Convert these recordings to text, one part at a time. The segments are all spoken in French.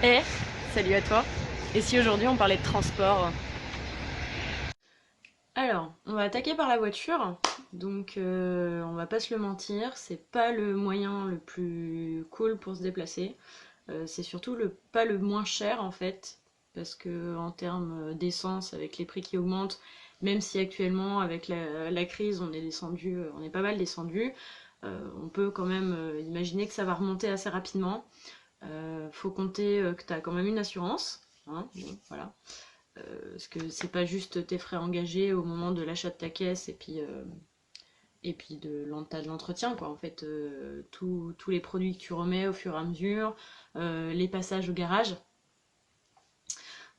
Eh, salut à toi. Et si aujourd'hui on parlait de transport? Alors, on va attaquer par la voiture. Donc, on va pas se le mentir, c'est pas le moyen le plus cool pour se déplacer. C'est surtout pas le moins cher en fait, parce que en termes d'essence, avec les prix qui augmentent, même si actuellement avec la crise on est descendu, on est pas mal descendu, on peut quand même imaginer que ça va remonter assez rapidement. Faut compter que tu as quand même une assurance, hein, bon, voilà. Parce que c'est pas juste tes frais engagés au moment de l'achat de ta caisse et puis de l'entretien, quoi. En fait, tous les produits que tu remets au fur et à mesure, les passages au garage.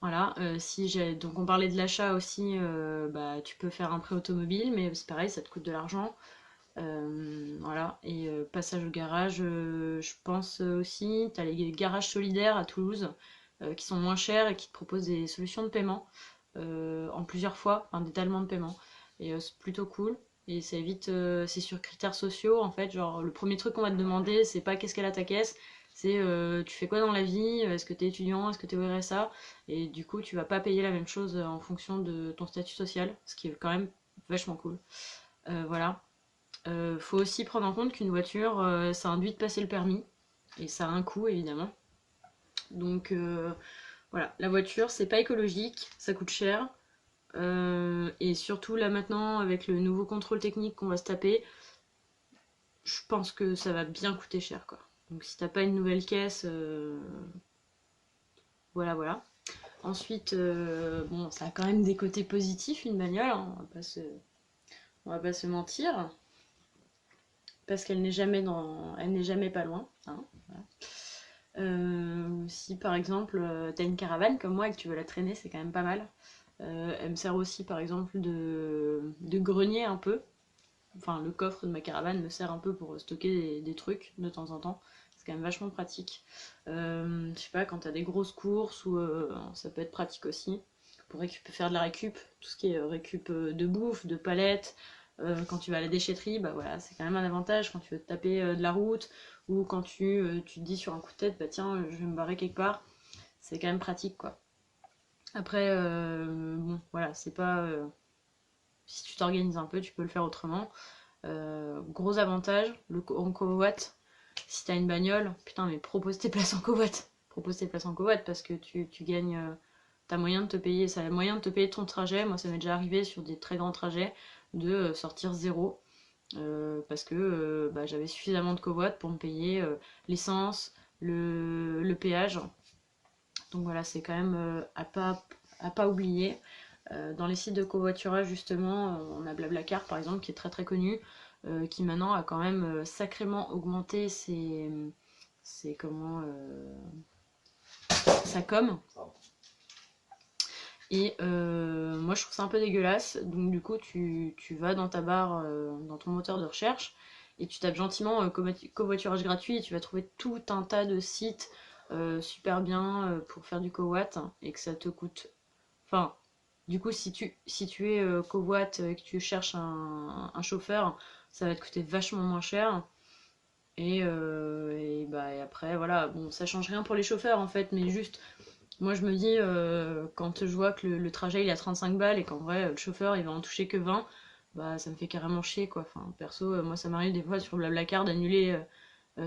Voilà, si j'ai donc on parlait de l'achat aussi, bah tu peux faire un prêt automobile, mais c'est pareil, ça te coûte de l'argent. Voilà, et passage au garage, je pense aussi, tu as les garages solidaires à Toulouse qui sont moins chers et qui te proposent des solutions de paiement en plusieurs fois, enfin d'étalement de paiement. Et c'est plutôt cool. Et ça évite, c'est sur critères sociaux en fait. Genre, le premier truc qu'on va te demander, c'est pas qu'est-ce qu'elle a ta caisse, c'est tu fais quoi dans la vie, est-ce que t'es étudiant, est-ce que t'es au RSA. Et du coup, tu vas pas payer la même chose en fonction de ton statut social, ce qui est quand même vachement cool. Voilà. Faut aussi prendre en compte qu'une voiture, ça induit de passer le permis. Et ça a un coût évidemment. Donc voilà, la voiture, c'est pas écologique, ça coûte cher. Et surtout là maintenant, avec le nouveau contrôle technique qu'on va se taper, je pense que ça va bien coûter cher quoi. Donc si t'as pas une nouvelle caisse, voilà voilà. Ensuite, bon, ça a quand même des côtés positifs une bagnole, hein, on va pas se mentir, parce qu'elle n'est jamais elle n'est jamais pas loin. Hein, voilà. Si par exemple t'as une caravane comme moi et que tu veux la traîner, c'est quand même pas mal. Elle me sert aussi par exemple de grenier un peu. Enfin, le coffre de ma caravane me sert un peu pour stocker des trucs de temps en temps. C'est quand même vachement pratique. Je sais pas, quand t'as des grosses courses, ou ça peut être pratique aussi pour faire de la récup, tout ce qui est récup de bouffe, de palettes. Quand tu vas à la déchetterie, bah voilà, c'est quand même un avantage quand tu veux te taper de la route ou quand tu te dis sur un coup de tête, bah tiens, je vais me barrer quelque part. C'est quand même pratique quoi. Après, bon, voilà, c'est pas. Si tu t'organises un peu, tu peux le faire autrement. Gros avantage, en covoit. Si t'as une bagnole, putain, mais propose tes places en covoit. Propose tes places en covoit parce que tu gagnes. T'as moyen de te payer, ça a moyen de te payer ton trajet. Moi, ça m'est déjà arrivé sur des très grands trajets de sortir zéro. Parce que bah, j'avais suffisamment de covoit pour me payer l'essence, le péage. Donc voilà, c'est quand même à pas oublier. Dans les sites de covoiturage, justement, on a Blablacar par exemple, qui est très très connu, qui maintenant a quand même sacrément augmenté comment, sa com. Et moi je trouve ça un peu dégueulasse. Donc du coup, tu vas dans ta barre, dans ton moteur de recherche, et tu tapes gentiment covoiturage gratuit, et tu vas trouver tout un tas de sites super bien pour faire du covoit, et que ça te coûte. Enfin, du coup, si tu es covoit et que tu cherches un chauffeur, ça va te coûter vachement moins cher. Et après, voilà, bon, ça change rien pour les chauffeurs en fait, mais juste, moi je me dis, quand je vois que le trajet il est à 35 balles et qu'en vrai le chauffeur il va en toucher que 20, bah ça me fait carrément chier quoi. Enfin, perso, moi ça m'arrive des fois sur Blablacar d'annuler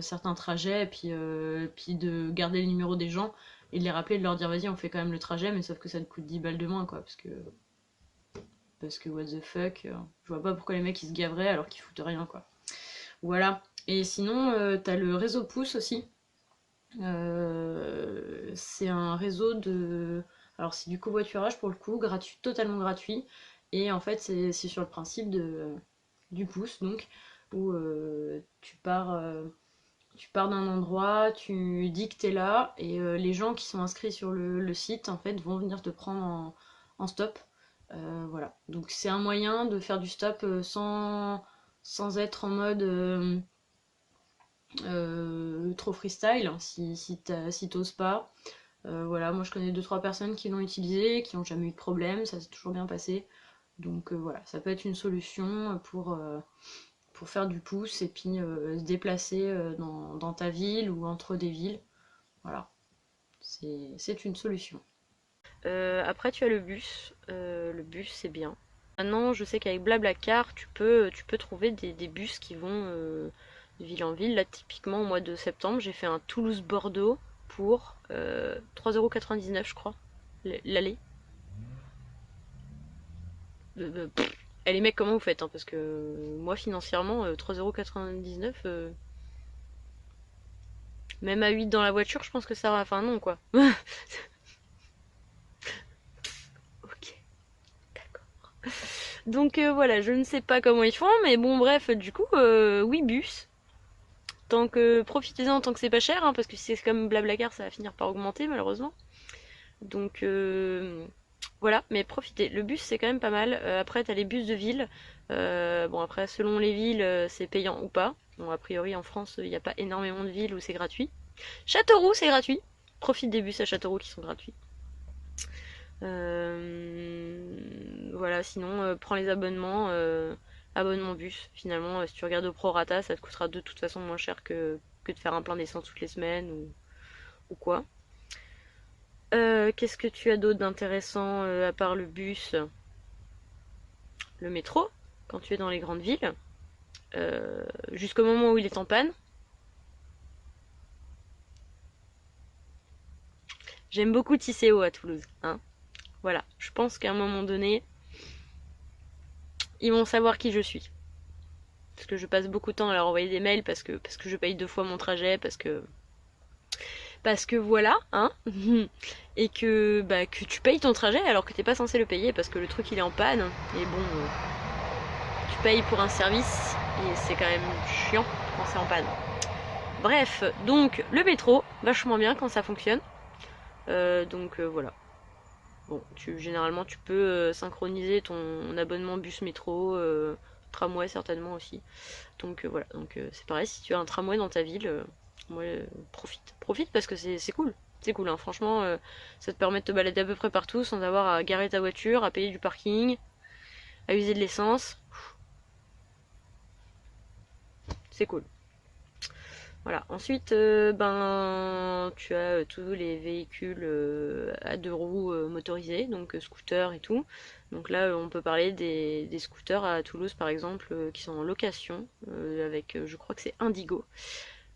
certains trajets puis de garder les numéros des gens et de les rappeler, de leur dire vas-y, on fait quand même le trajet, mais sauf que ça te coûte 10 balles de moins quoi, parce que what the fuck, je vois pas pourquoi les mecs ils se gaveraient alors qu'ils foutent rien quoi. Voilà. Et sinon, t'as le réseau Pouce aussi. C'est un réseau de. Alors, c'est du covoiturage pour le coup, gratuit, totalement gratuit. Et en fait, c'est sur le principe du pouce, donc, où tu pars d'un endroit, tu dis que t'es là, et les gens qui sont inscrits sur le site, en fait, vont venir te prendre en stop. Voilà. Donc, c'est un moyen de faire du stop sans être en mode trop freestyle, si t'oses pas. Voilà, moi je connais deux trois personnes qui l'ont utilisé, qui n'ont jamais eu de problème, ça s'est toujours bien passé. Donc voilà, ça peut être une solution pour faire du pouce et puis se déplacer dans ta ville ou entre des villes. Voilà, c'est une solution. Après tu as le bus. Le bus c'est bien. Maintenant je sais qu'avec Blablacar tu peux trouver des bus qui vont de ville en ville. Là typiquement au mois de septembre j'ai fait un Toulouse-Bordeaux pour 3,99€ je crois. L'aller. Eh, les mecs comment vous faites hein, parce que moi financièrement 3,99€, même à 8 dans la voiture je pense que ça va. Enfin non quoi. Ok, d'accord. Donc voilà, je ne sais pas comment ils font, mais bon bref, du coup, oui, bus. Tant que profitez-en tant que c'est pas cher, hein, parce que si c'est comme Blablacar, ça va finir par augmenter malheureusement. Donc voilà, mais profitez. Le bus c'est quand même pas mal. Après t'as les bus de ville. Bon après selon les villes c'est payant ou pas. Bon a priori en France il n'y a pas énormément de villes où c'est gratuit. Châteauroux c'est gratuit. Profite des bus à Châteauroux qui sont gratuits. Voilà, sinon prends les abonnements, abonnement bus. Finalement, si tu regardes au prorata, ça te coûtera de toute façon moins cher que de faire un plein d'essence toutes les semaines ou quoi. Qu'est-ce que tu as d'autre d'intéressant à part le bus? Le métro, quand tu es dans les grandes villes, jusqu'au moment où il est en panne. J'aime beaucoup Tisséo à Toulouse, hein. Voilà, je pense qu'à un moment donné, ils vont savoir qui je suis. Parce que je passe beaucoup de temps à leur envoyer des mails parce que je paye 2 fois mon trajet, parce que voilà, hein, et que bah que tu payes ton trajet alors que t'es pas censé le payer parce que le truc il est en panne. Et bon, tu payes pour un service et c'est quand même chiant quand c'est en panne. Bref, donc le métro, vachement bien quand ça fonctionne. Donc voilà. Bon, généralement tu peux synchroniser ton abonnement bus métro, tramway certainement aussi. Donc voilà, donc c'est pareil, si tu as un tramway dans ta ville, ouais, profite parce que c'est cool. C'est cool, hein. Franchement, ça te permet de te balader à peu près partout sans avoir à garer ta voiture, à payer du parking, à user de l'essence. C'est cool. Voilà. Ensuite, ben, tu as tous les véhicules à 2 roues motorisés, donc scooters et tout. Donc là, on peut parler des scooters à Toulouse, par exemple, qui sont en location, avec, je crois que c'est Indigo,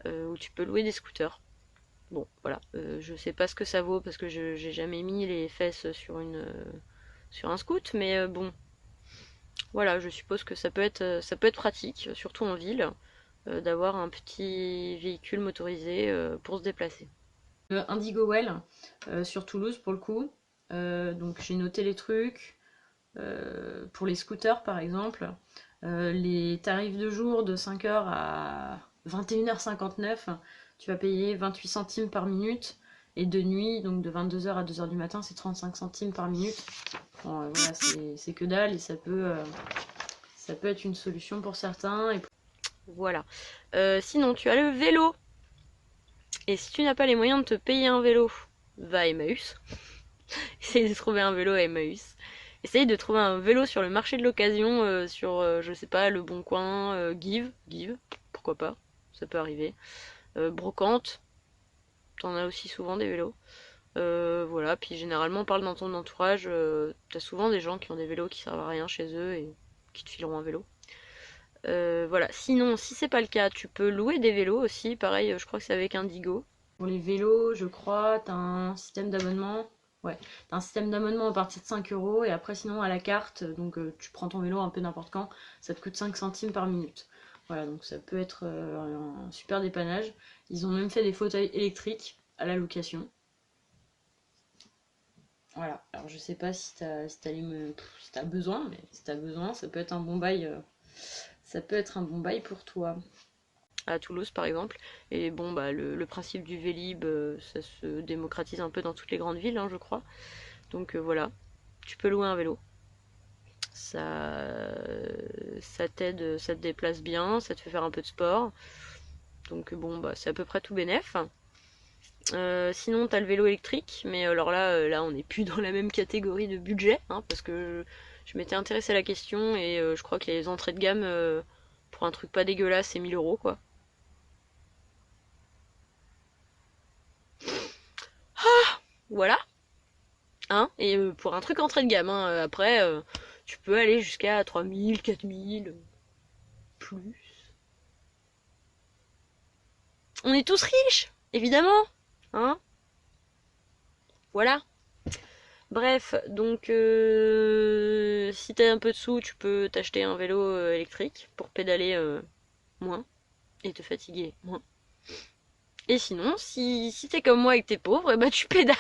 où tu peux louer des scooters. Bon, voilà. Je sais pas ce que ça vaut parce que j'ai jamais mis les fesses sur un scoot, mais bon, voilà, je suppose que ça peut être pratique, surtout en ville, d'avoir un petit véhicule motorisé pour se déplacer. Indigo Well sur Toulouse pour le coup. Donc j'ai noté les trucs. Pour les scooters par exemple, les tarifs de jour de 5h à 21h59, tu vas payer 28 centimes par minute. Et de nuit, donc de 22h à 2h du matin, c'est 35 centimes par minute. Bon, voilà, c'est que dalle et ça peut être une solution pour certains. Voilà. Sinon, tu as le vélo. Et si tu n'as pas les moyens de te payer un vélo, va à Emmaüs. Essaye de trouver un vélo à Emmaüs. Essaye de trouver un vélo sur le marché de l'occasion, sur, je sais pas, Le Bon Coin, Give, pourquoi pas, ça peut arriver. Brocante, t'en as aussi souvent des vélos. Voilà, puis généralement, parle dans ton entourage, t'as souvent des gens qui ont des vélos qui servent à rien chez eux et qui te fileront un vélo. Voilà, sinon, si c'est pas le cas, tu peux louer des vélos aussi. Pareil, je crois que c'est avec Indigo. Pour les vélos, je crois, t'as un système d'abonnement. Ouais, t'as un système d'abonnement à partir de 5 € et après, sinon, à la carte, donc tu prends ton vélo un peu n'importe quand, ça te coûte 5 centimes par minute. Voilà, donc ça peut être un super dépannage. Ils ont même fait des fauteuils électriques à la location. Voilà, alors je sais pas si t'as besoin, mais si t'as besoin, ça peut être un bon bail, ça peut être un bon bail pour toi. À Toulouse par exemple. Et bon, bah, le principe du Vélib, ça se démocratise un peu dans toutes les grandes villes, hein, je crois. Donc voilà, tu peux louer un vélo. Ça t'aide, ça te déplace bien, ça te fait faire un peu de sport. Donc bon, bah, c'est à peu près tout bénef. Sinon, t'as le vélo électrique, mais alors là, on n'est plus dans la même catégorie de budget, hein, parce que je m'étais intéressée à la question et je crois que les entrées de gamme pour un truc pas dégueulasse, c'est 1 000 € quoi. Voilà. Hein, et pour un truc entrée de gamme, hein, après, tu peux aller jusqu'à 3000, 4000, plus. On est tous riches, évidemment. Hein, voilà. Bref, donc si t'as un peu de sous, tu peux t'acheter un vélo électrique pour pédaler moins et te fatiguer moins. Et sinon, si t'es comme moi et que t'es pauvre, eh ben tu pédales.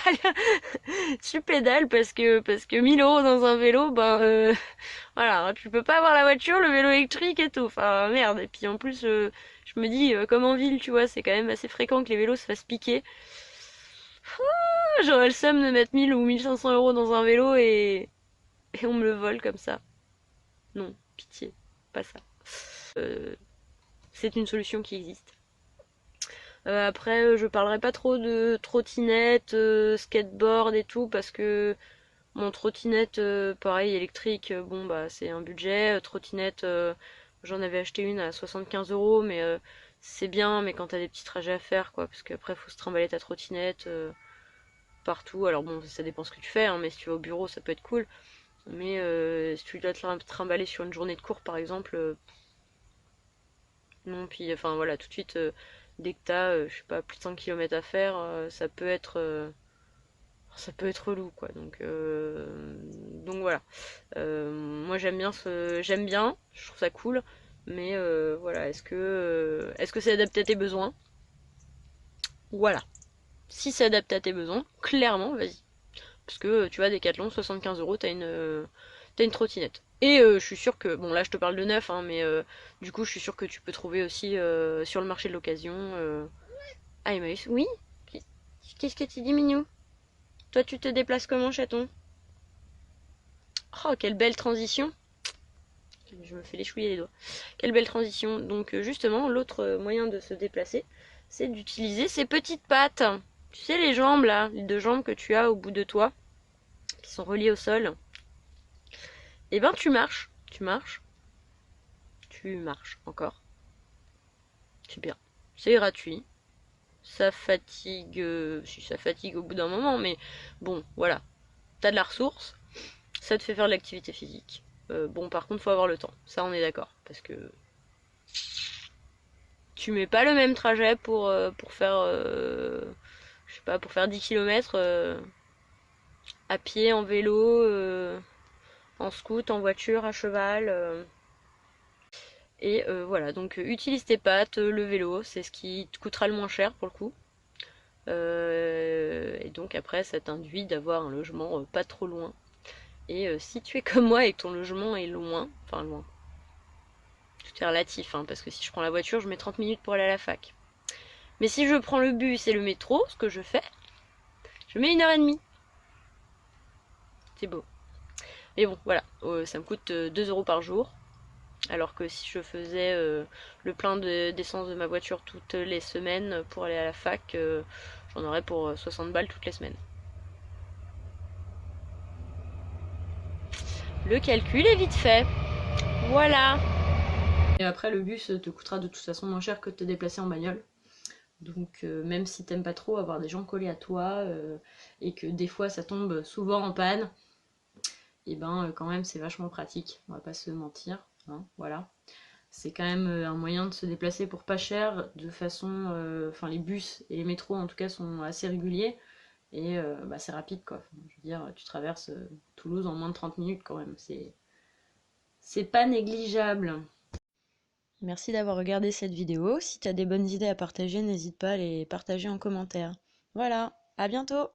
Tu pédales parce que 1000 euros dans un vélo, ben voilà, tu peux pas avoir la voiture, le vélo électrique et tout. Enfin merde. Et puis en plus, je me dis, comme en ville, tu vois, c'est quand même assez fréquent que les vélos se fassent piquer. J'aurais le seum de mettre 1000 ou 1500 euros dans un vélo et on me le vole comme ça. Non, pitié, pas ça. Euh, c'est une solution qui existe. Après, je parlerai pas trop de trottinette, skateboard et tout, parce que mon trottinette, pareil, électrique, bon bah c'est un budget. Trottinette, j'en avais acheté une à 75 euros, mais c'est bien, mais quand t'as des petits trajets à faire, quoi, parce qu'après faut se trimballer ta trottinette partout. Alors bon, ça dépend ce que tu fais, hein, mais si tu vas au bureau, ça peut être cool. Mais si tu dois te trimballer sur une journée de cours, par exemple, non, puis enfin voilà, tout de suite, dès que t'as, je sais pas, plus de 5 kilomètres à faire, ça peut être relou, quoi. Donc voilà. Moi j'aime bien, je trouve ça cool, mais voilà, est-ce que c'est adapté à tes besoins? Voilà. Si c'est adapté à tes besoins, clairement, vas-y. Parce que tu vois, Decathlon, 75 euros, t'as une trottinette. Et je suis sûre que, bon là je te parle de neuf, hein, mais du coup je suis sûre que tu peux trouver aussi sur le marché de l'occasion. Ah Emmaüs, oui? Qu'est-ce que tu dis, Minou? Toi tu te déplaces comment, chaton? Oh, quelle belle transition! Je me fais les chouiller les doigts. Quelle belle transition. Donc justement, l'autre moyen de se déplacer, c'est d'utiliser ses petites pattes. Tu sais, les jambes là, les deux jambes que tu as au bout de toi, qui sont reliées au sol. Et ben tu marches encore. C'est bien. C'est gratuit. Ça fatigue, si ça fatigue au bout d'un moment, mais bon, voilà. T'as de la ressource, ça te fait faire de l'activité physique. Bon, par contre, faut avoir le temps. Ça, on est d'accord. Parce que tu mets pas le même trajet pour faire, je sais pas, pour faire 10 km à pied, en vélo, en scoot, en voiture, à cheval. Et voilà, donc utilise tes pattes, le vélo, c'est ce qui te coûtera le moins cher pour le coup. Et donc après, ça t'induit d'avoir un logement pas trop loin. Et si tu es comme moi et que ton logement est loin, enfin loin, tout est relatif, hein, parce que si je prends la voiture, je mets 30 minutes pour aller à la fac. Mais si je prends le bus et le métro, ce que je fais, je mets 1h30. C'est beau. Mais bon, voilà, ça me coûte 2 euros par jour. Alors que si je faisais le plein d'essence de ma voiture toutes les semaines pour aller à la fac, j'en aurais pour 60 balles toutes les semaines. Le calcul est vite fait. Voilà. Et après, le bus te coûtera de toute façon moins cher que de te déplacer en bagnole. Donc même si t'aimes pas trop avoir des gens collés à toi et que des fois ça tombe souvent en panne, et ben quand même c'est vachement pratique, on va pas se mentir, hein, voilà. C'est quand même un moyen de se déplacer pour pas cher, de façon, enfin les bus et les métros en tout cas sont assez réguliers et bah, c'est rapide quoi. Enfin, je veux dire, tu traverses Toulouse en moins de 30 minutes quand même, c'est pas négligeable. Merci d'avoir regardé cette vidéo. Si tu as des bonnes idées à partager, n'hésite pas à les partager en commentaire. Voilà, à bientôt!